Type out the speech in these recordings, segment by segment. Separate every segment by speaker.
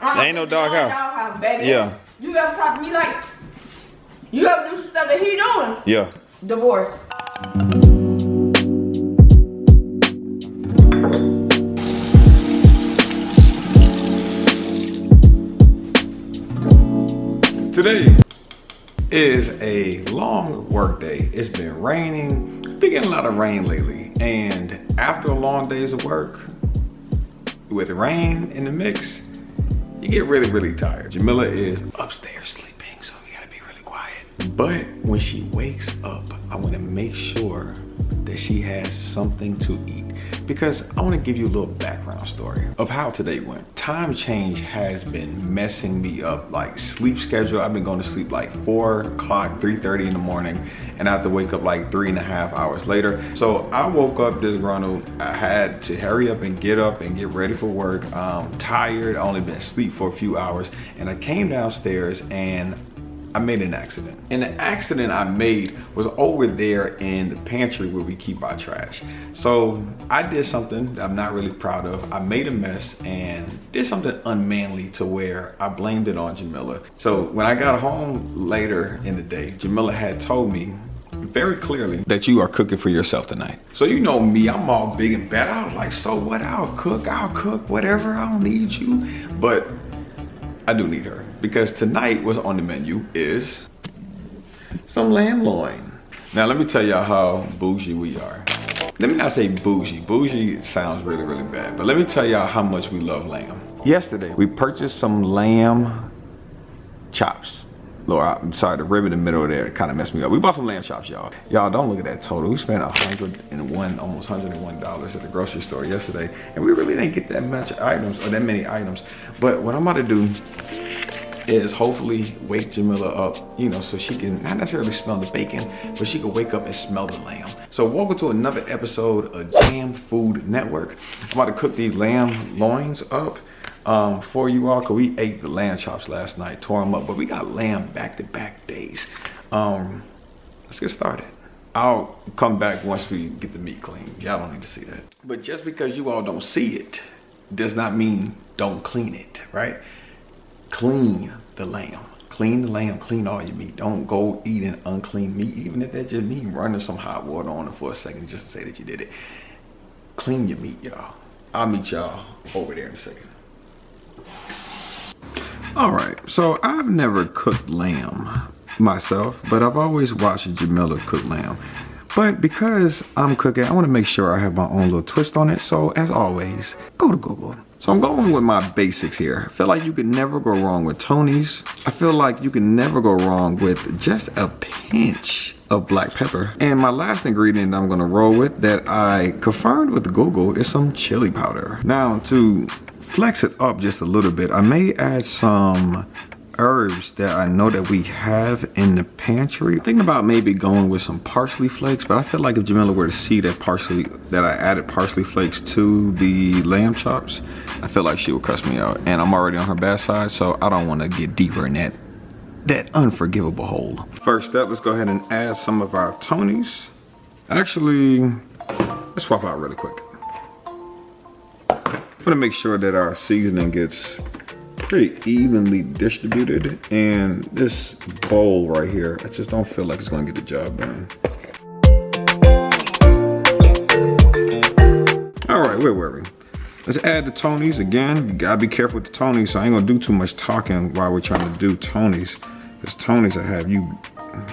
Speaker 1: There ain't no doghouse.
Speaker 2: Doghouse, baby.
Speaker 1: Yeah.
Speaker 2: You ever talk to me like, you ever do stuff that he doing?
Speaker 1: Yeah.
Speaker 2: Divorce.
Speaker 1: Today is a long work day. It's been raining. It's been getting a lot of rain lately. And after a long days of work, with rain in the mix, you get really, really tired. Jamila is upstairs sleeping, so we gotta be really quiet. But when she wakes up, I wanna make sure that she has something to eat, because I wanna give you a little background story of how today went. Time change has been messing me up, like sleep schedule. I've been going to sleep like 4 o'clock, 3:30 in the morning, and I have to wake up like 3.5 hours later. So I woke up disgruntled. I had to hurry up and get ready for work. Tired, I only been asleep for a few hours, and I came downstairs and I made an accident. And the accident I made was over there in the pantry where we keep our trash. So I did something that I'm not really proud of. I made a mess and did something unmanly to where I blamed it on Jamila. So when I got home later in the day, Jamila had told me very clearly that you are cooking for yourself tonight. So you know me, I'm all big and bad. I was like, so what? I'll cook, whatever. I don't need you. But I do need her, because tonight what's on the menu is some lamb loin. Now let me tell y'all how bougie we are. Let me not say bougie. Bougie sounds really, really bad, but let me tell y'all how much we love lamb. Yesterday, we purchased some lamb chops. Lord, I'm sorry, the rib in the middle there kind of messed me up. We bought some lamb chops, y'all. Y'all, don't look at that total. We spent almost $101 at the grocery store yesterday, and we really didn't get that much items, or that many items. But what I'm about to do is hopefully wake Jamila up, you know, so she can not necessarily smell the bacon, but she can wake up and smell the lamb. So welcome to another episode of Jam Food Network. I'm about to cook these lamb loins up for you all, because we ate the lamb chops last night, tore them up, but we got lamb back-to-back days. Let's get started. I'll come back once we get the meat clean. Y'all don't need to see that. But just because you all don't see it does not mean don't clean it, right? Clean the lamb. Clean the lamb, clean all your meat. Don't go eating unclean meat, even if that's just meat, running some hot water on it for a second just to say that you did it. Clean your meat, y'all. I'll meet y'all over there in a second. All right, so I've never cooked lamb myself, but I've always watched Jamila cook lamb. But because I'm cooking, I want to make sure I have my own little twist on it. So as always, go to Google. So I'm going with my basics here. I feel like you can never go wrong with Tony's. I feel like you can never go wrong with just a pinch of black pepper. And my last ingredient I'm gonna roll with that I confirmed with Google is some chili powder. Now to flex it up just a little bit, I may add some herbs that I know that we have in the pantry. Thinking about maybe going with some parsley flakes, but I feel like if Jamila were to see that I added parsley flakes to the lamb chops, I feel like she would cuss me out. And I'm already on her bad side, so I don't want to get deeper in that unforgivable hole. First step, let's go ahead and add some of our Tonys. Actually, let's swap out really quick. I'm gonna make sure that our seasoning gets pretty evenly distributed, and this bowl right here, I just don't feel like it's gonna get the job done. All right, where were we? Let's add the Tonys again. You gotta be careful with the Tonys, so I ain't gonna do too much talking while we're trying to do Tonys. There's Tonys that have you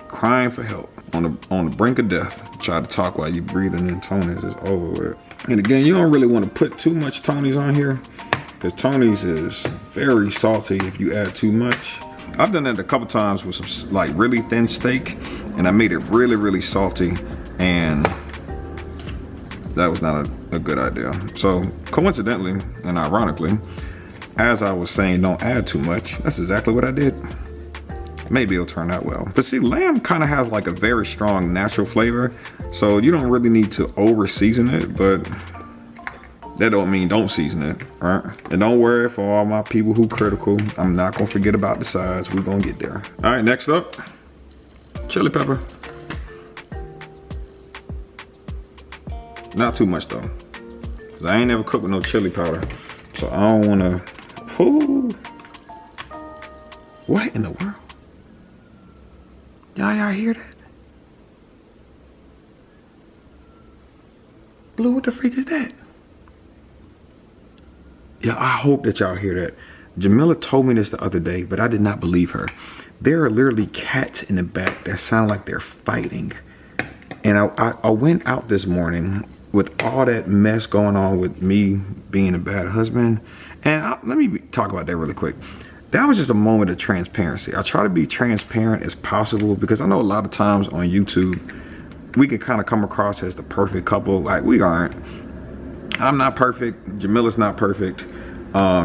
Speaker 1: crying for help, on the brink of death. Try to talk while you're breathing in Tonys, it's over with. And again, you don't really want to put too much Tonys on here, because Tonys is very salty if you add too much. I've done that a couple times with some like really thin steak, and I made it really, really salty, and that was not a good idea. So coincidentally and ironically, as I was saying, don't add too much, that's exactly what I did. Maybe it'll turn out well. But see, lamb kind of has like a very strong natural flavor, so you don't really need to over season it, but that don't mean don't season it, right? And don't worry for all my people who critical, I'm not gonna forget about the size, we're gonna get there. All right, next up, chili pepper. Not too much though, because I ain't never cooked with no chili powder, so I don't wanna, What in the world? Y'all hear that? Blue, what the freak is that? Yeah, I hope that y'all hear that. Jamila told me this the other day, but I did not believe her. There are literally cats in the back that sound like they're fighting. And I went out this morning with all that mess going on with me being a bad husband. And let me talk about that really quick. That was just a moment of transparency. I try to be transparent as possible because I know a lot of times on YouTube, we can kind of come across as the perfect couple. Like, we aren't. I'm not perfect. Jamila's not perfect.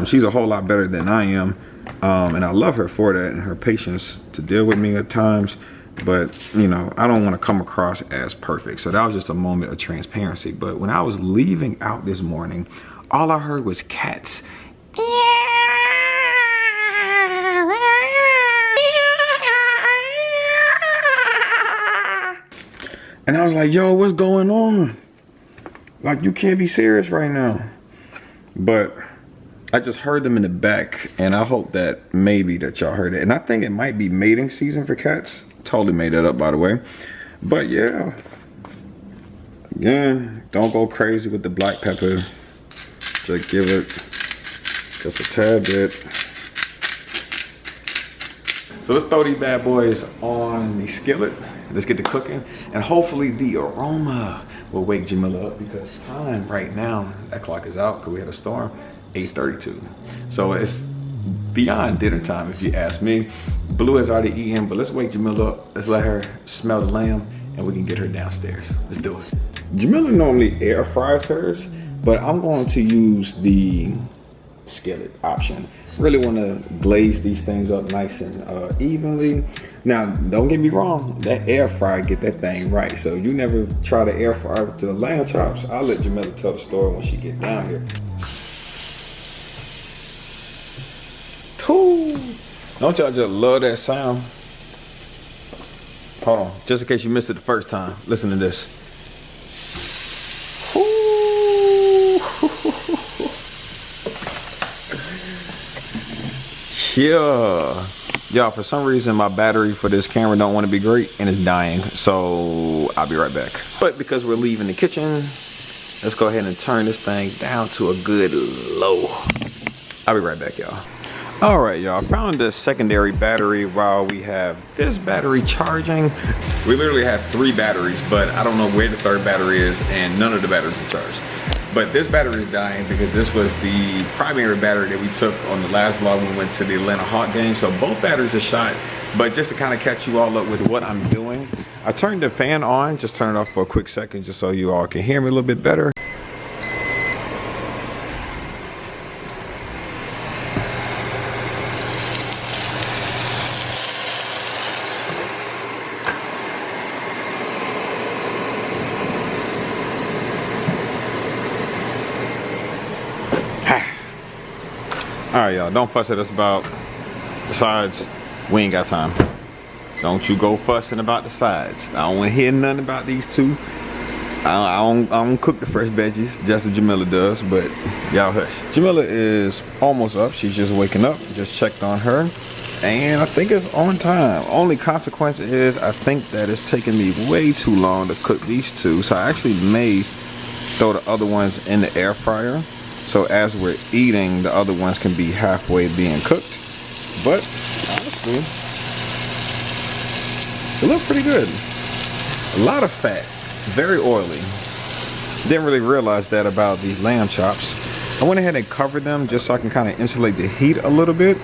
Speaker 1: She's a whole lot better than I am. And I love her for that and her patience to deal with me at times. But, you know, I don't want to come across as perfect. So that was just a moment of transparency. But when I was leaving out this morning, all I heard was cats. And I was like, yo, what's going on? Like, you can't be serious right now. But I just heard them in the back, and I hope that maybe that y'all heard it. And I think it might be mating season for cats. Totally made that up, by the way. But yeah, again, don't go crazy with the black pepper. Just give it just a tad bit. So let's throw these bad boys on the skillet. Let's get to cooking, and hopefully the aroma will wake Jamila up, because time right now, that clock is out because we had a storm, 8:32. So it's beyond dinner time if you ask me. Blue has already eaten, but let's wake Jamila up. Let's let her smell the lamb and we can get her downstairs. Let's do it. Jamila normally air fries hers, but I'm going to use the skillet option. Really want to glaze these things up nice and evenly. Now, don't get me wrong, that air fry get that thing right. So you never try to air fry with the lamb chops. I'll let Jamila tell the story when she get down here. Cool. Don't y'all just love that sound? Hold on, just in case you missed it the first time, listen to this. Yeah, y'all, for some reason my battery for this camera don't want to be great and it's dying, so I'll be right back. But because we're leaving the kitchen, let's go ahead and turn this thing down to a good low. I'll be right back, y'all. All right, y'all, found the secondary battery while we have this battery charging. We literally have 3 batteries, but I don't know where the 3rd battery is, and none of the batteries are charged. But this battery is dying because this was the primary battery that we took on the last vlog when we went to the Atlanta Hawk game. So both batteries are shot. But just to kind of catch you all up with what I'm doing, I turned the fan on, just turn it off for a quick second just so you all can hear me a little bit better. All right, y'all, don't fuss at us about the sides. We ain't got time. Don't you go fussing about the sides. I don't want to hear nothing about these two. I don't cook the fresh veggies, just as Jamila does, but y'all hush. Jamila is almost up. She's just waking up. Just checked on her, and I think it's on time. Only consequence is I think that it's taking me way too long to cook these two, so I actually may throw the other ones in the air fryer. So as we're eating, the other ones can be halfway being cooked. But honestly, they look pretty good. A lot of fat, very oily. Didn't really realize that about these lamb chops. I went ahead and covered them just so I can kind of insulate the heat a little bit,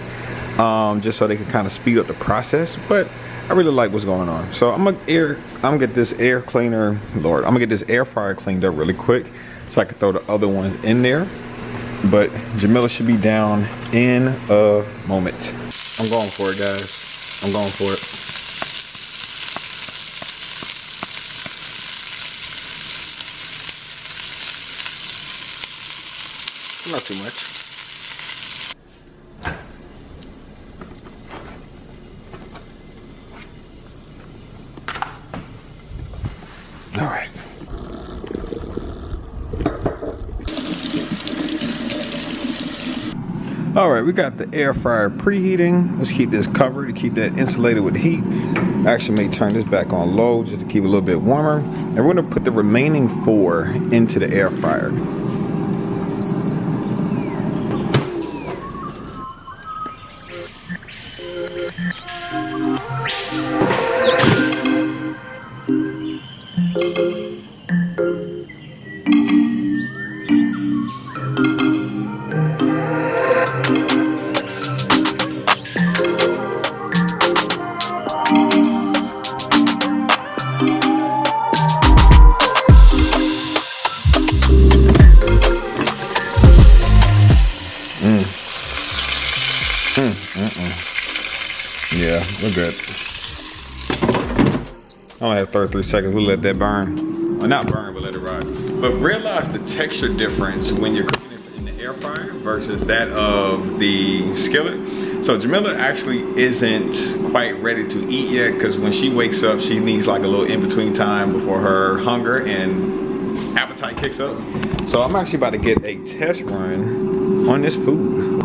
Speaker 1: just so they can kind of speed up the process. But I really like what's going on. So I'm gonna get this air cleaner, Lord, I'm gonna get this air fryer cleaned up really quick so I can throw the other ones in there. But Jamila should be down in a moment. I'm going for it, guys. I'm going for it. Not too much. All right. All right, we got the air fryer preheating. Let's keep this covered to keep that insulated with heat. Actually, may turn this back on low just to keep it a little bit warmer. And we're gonna put the remaining 4 into the air fryer. Yeah, we're good. I only have 33 seconds. We'll let that burn. Well, not burn, but let it ride. But realize the texture difference when you're cooking it in the air fryer versus that of the skillet. So Jamila actually isn't quite ready to eat yet because when she wakes up, she needs like a little in-between time before her hunger and appetite kicks up. So I'm actually about to get a test run on this food.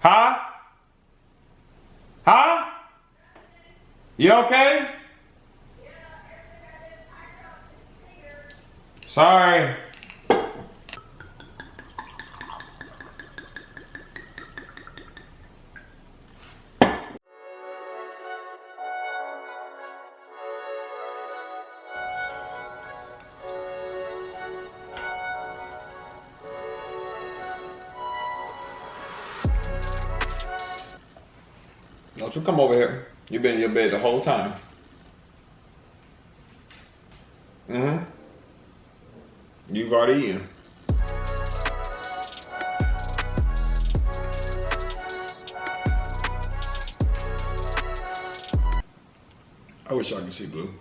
Speaker 1: Huh? Huh? You okay? Sorry. Don't you come over here. You've been in your bed the whole time. Mm-hmm. You've already eaten. I wish I could see Blue.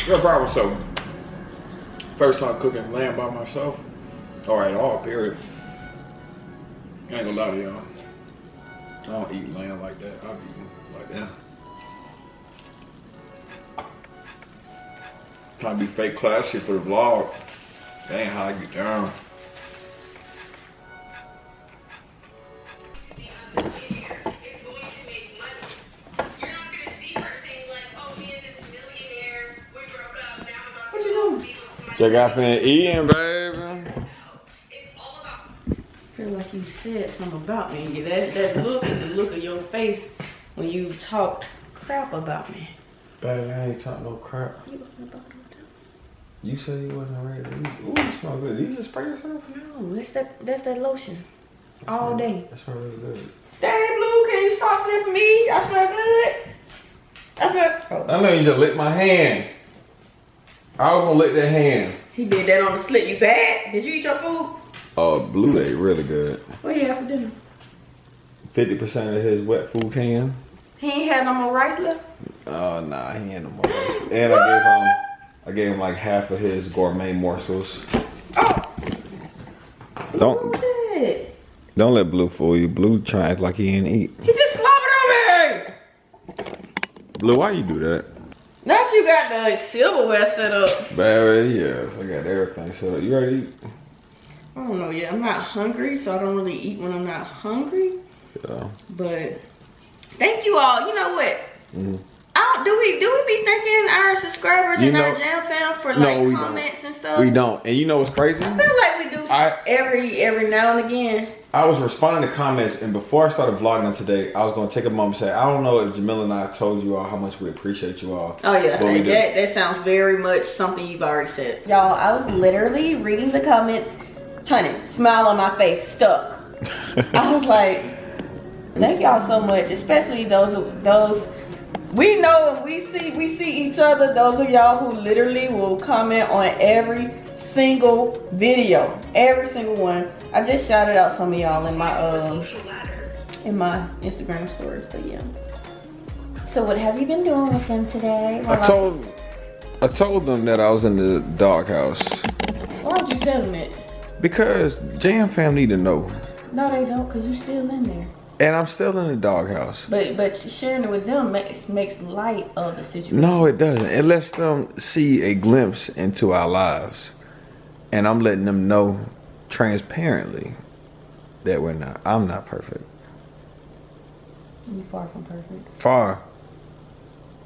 Speaker 1: Your problem, so first time cooking lamb by myself. Or at all, period. I ain't gonna lie to y'all. I don't eat lamb like that. I've eaten like that. Trying to be fake classy for the vlog. That ain't how I get down. Check out for eating, baby.
Speaker 2: I feel like you said something about me. That look is the look of your face when you talk crap about me.
Speaker 1: Baby, I ain't talking no crap.
Speaker 2: You wasn't about to do.
Speaker 1: You said you wasn't ready to eat. Ooh, you smell good. Did you just spray yourself?
Speaker 2: No, that's that lotion. All day.
Speaker 1: That smells really good.
Speaker 2: Dang, Blue, can you stop sniffing me? I smell good. I smell. Oh.
Speaker 1: I know you just licked my hand. I was gonna lick that hand.
Speaker 2: He did that on the slit. You bad? Did you eat your food?
Speaker 1: Oh, Blue ate really good.
Speaker 2: What you have for dinner?
Speaker 1: 50% of his wet food can.
Speaker 2: He ain't had no more rice left?
Speaker 1: Oh, nah, he ain't no more rice. And I gave him like half of his gourmet morsels.
Speaker 2: Oh!
Speaker 1: Don't let Blue fool you. Blue try to act like he ain't eat.
Speaker 2: He just slobbered on me!
Speaker 1: Blue, why you do that?
Speaker 2: Now you got the silverware set up.
Speaker 1: Baby, yes, I got everything set up. You ready to eat?
Speaker 2: I don't know yet. I'm not hungry, so I don't really eat when I'm not hungry.
Speaker 1: Yeah.
Speaker 2: But thank you all. You know what?
Speaker 1: Mm-hmm.
Speaker 2: Do we be thanking our subscribers and our Jam fans for like comments and stuff?
Speaker 1: We don't. And you know what's crazy?
Speaker 2: I feel like we do every now and again.
Speaker 1: I was responding to comments, and before I started vlogging on today, I was going to take a moment and say, I don't know if Jamila and I told you all how much we appreciate you all.
Speaker 2: Oh yeah, that sounds very much something you've already said.
Speaker 3: Y'all, I was literally reading the comments. Honey, smile on my face, stuck. I was like, thank y'all so much, especially those. We know and we see each other. Those of y'all who literally will comment on every single video, every single one. I just shouted out some of y'all in my Instagram stories, but yeah. So what have you been doing with them today?
Speaker 1: I told them that I was in the doghouse.
Speaker 3: Why don't you tell them it?
Speaker 1: Because JM fam need to know.
Speaker 3: No, they don't, because you still in there.
Speaker 1: And I'm still in the doghouse.
Speaker 3: But sharing it with them makes light of the situation.
Speaker 1: No, it doesn't. It lets them see a glimpse into our lives. And I'm letting them know transparently that I'm not perfect.
Speaker 3: You far from perfect.
Speaker 1: Far.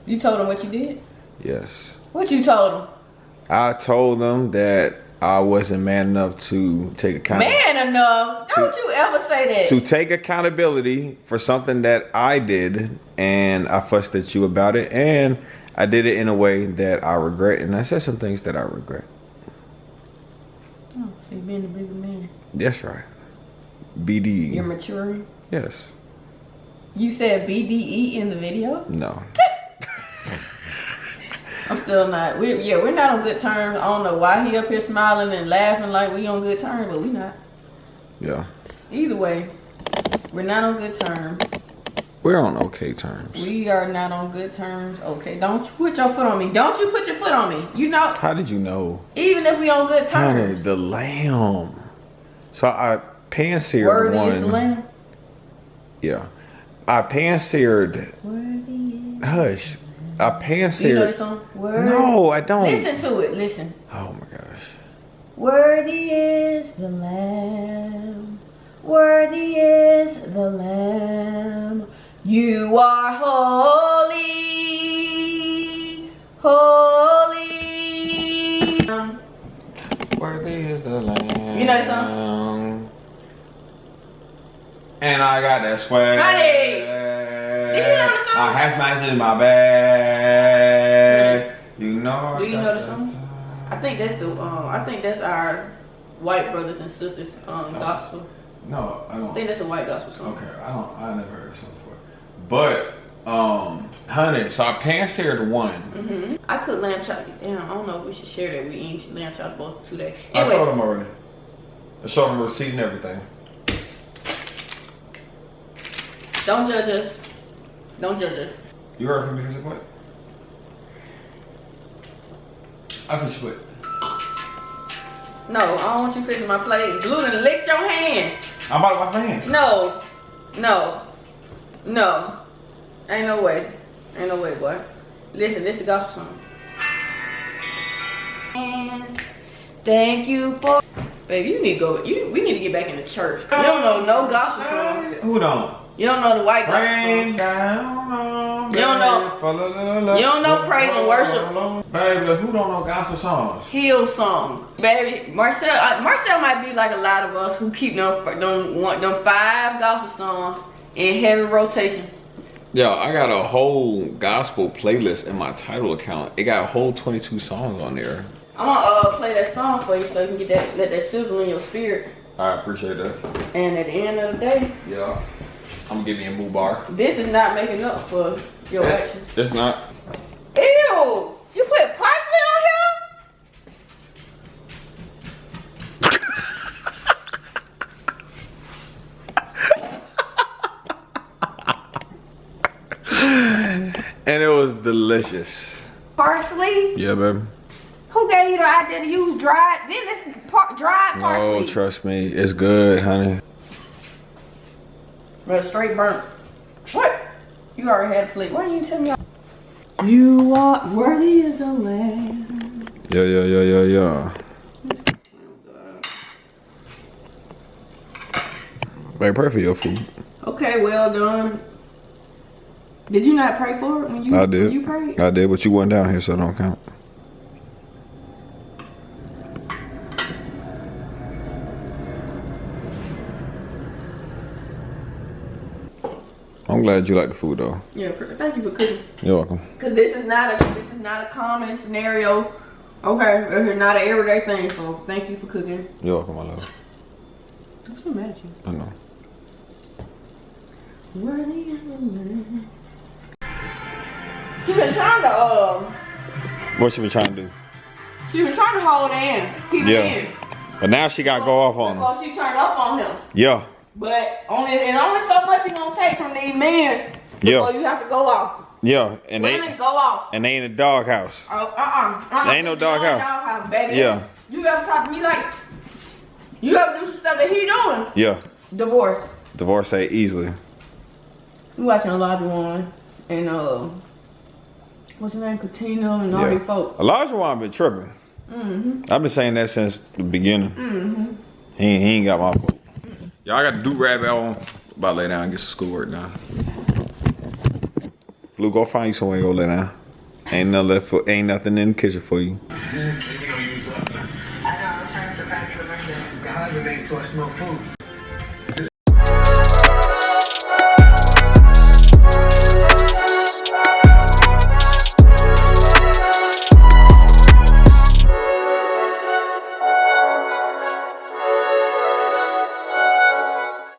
Speaker 3: You told them what you did?
Speaker 1: Yes.
Speaker 3: What you told them?
Speaker 1: I told them that I wasn't man enough to take accountability.
Speaker 3: Man enough? Don't you ever say that.
Speaker 1: To take accountability for something that I did, and I fussed at you about it, and I did it in a way that I regret, and I said some things that I regret.
Speaker 3: Oh, so you're being a bigger man.
Speaker 1: That's right. BDE.
Speaker 3: You're maturing?
Speaker 1: Yes.
Speaker 3: You said BDE in the video?
Speaker 1: No.
Speaker 3: I'm still not. We're not on good terms. I don't know why he up here smiling and laughing like we on good terms, but we not.
Speaker 1: Yeah.
Speaker 3: Either way, we're not on good terms.
Speaker 1: We're on okay terms.
Speaker 3: We are not on good terms. Okay, don't you put your foot on me. Don't you put your foot on me. You know.
Speaker 1: How did you know?
Speaker 3: Even if we on good
Speaker 1: Honey,
Speaker 3: terms.
Speaker 1: the lamb. So I pan-seared
Speaker 3: Worthy
Speaker 1: one.
Speaker 3: is the lamb.
Speaker 1: Yeah. I pan-seared.
Speaker 3: Worthy is.
Speaker 1: Hush. I pan-seared.
Speaker 3: Do you know this song? Worthy.
Speaker 1: No, I don't.
Speaker 3: Listen to it. Listen.
Speaker 1: Oh my gosh.
Speaker 3: Worthy is the lamb. Worthy is the lamb. You are holy. Holy.
Speaker 1: Worthy is the lamb.
Speaker 3: You know this song?
Speaker 1: And I got that swag.
Speaker 3: Honey! Do you know the song?
Speaker 1: I have matches in my bag. You know.
Speaker 3: Do you know the song? I think that's our white brothers and sisters gospel.
Speaker 1: No, I
Speaker 3: I
Speaker 1: don't.
Speaker 3: think that's a white gospel song.
Speaker 1: Okay, I never heard this song before. But, honey, so I pan-seared one.
Speaker 3: Mm-hmm. I cooked lamb chop. Damn, I don't know if we should share that. We eat lamb chop both today.
Speaker 1: I
Speaker 3: Anyway,
Speaker 1: told them already. I showed them the receipt and everything.
Speaker 3: don't judge us. Don't judge us.
Speaker 1: You heard from me, Mr. What? I can split.
Speaker 3: No, I don't want you fixing my plate. Blue and licked your hand.
Speaker 1: I'm about to wash my hands.
Speaker 3: No. Ain't no way. Ain't no way, boy. Listen, this is the gospel song. And thank you for. Baby, you need to go. We need to get back in the church. You don't know no gospel song.
Speaker 1: Who don't?
Speaker 3: You don't know the white gospel
Speaker 1: Rain
Speaker 3: song.
Speaker 1: down on
Speaker 3: You don't know. You don't know praise and worship.
Speaker 1: Baby, who don't know gospel songs?
Speaker 3: Hill song. Baby, Marcel might be like a lot of us who keep them 5 gospel songs in heavy rotation.
Speaker 1: Yo, I got a whole gospel playlist in my title account. It got a whole 22 songs on there.
Speaker 3: I'm gonna play that song for you so you can get let that sizzle in your spirit.
Speaker 1: I appreciate that.
Speaker 3: And at the end of the day,
Speaker 1: Yeah. I'm gonna give me a moo bar.
Speaker 3: this is not making up for your actions.
Speaker 1: It's not.
Speaker 3: Ew! You put parsley on
Speaker 1: And it was delicious.
Speaker 3: here? Parsley?
Speaker 1: Yeah, baby.
Speaker 3: Who gave you the idea to use dried? Then this dried parsley.
Speaker 1: Oh, trust me. It's good, honey.
Speaker 3: Well, straight burnt. What? You already had a plate. Why didn't you tell me? You are worthy as the lamb.
Speaker 1: Yeah. Baby, pray for your food.
Speaker 3: Okay, well done. Did you not pray for it when you?
Speaker 1: I did.
Speaker 3: When you prayed?
Speaker 1: I did, but you weren't down here, so it don't count. I'm glad you like the food, though.
Speaker 3: Yeah. Thank you for cooking.
Speaker 1: You're welcome.
Speaker 3: Cause this is not a common scenario. Okay, it's not an everyday thing. So thank you for cooking.
Speaker 1: You're welcome, my love.
Speaker 3: I'm so mad at you.
Speaker 1: I know.
Speaker 3: Worthy is the lamb. She been trying to
Speaker 1: What you been trying to do?
Speaker 3: She been trying to hold in. Keep
Speaker 1: Yeah.
Speaker 3: it in.
Speaker 1: But now she got to go off on him.
Speaker 3: Before she turned up on him.
Speaker 1: Yeah.
Speaker 3: But only so much you gonna take from these men before you have to go off.
Speaker 1: Yeah, and
Speaker 3: Women go off.
Speaker 1: and they in a doghouse.
Speaker 3: Oh,
Speaker 1: There ain't no doghouse.
Speaker 3: Doghouse, baby.
Speaker 1: Yeah.
Speaker 3: You ever talk to me like, you ever do some stuff that he doing?
Speaker 1: Yeah.
Speaker 3: Divorce.
Speaker 1: Divorce ain't easily.
Speaker 3: We watching Elijah One and what's her name, Katina and all these folks.
Speaker 1: Elijah Wan been tripping. I've been saying that since the beginning. He ain't got my fault. Y'all got to do rabbit on. About to lay down and get some schoolwork done. Blue, go find you somewhere to go lay down. Ain't nothing in the kitchen for you.
Speaker 4: I know, I was trying to surprise the birthday. God, I smoke food.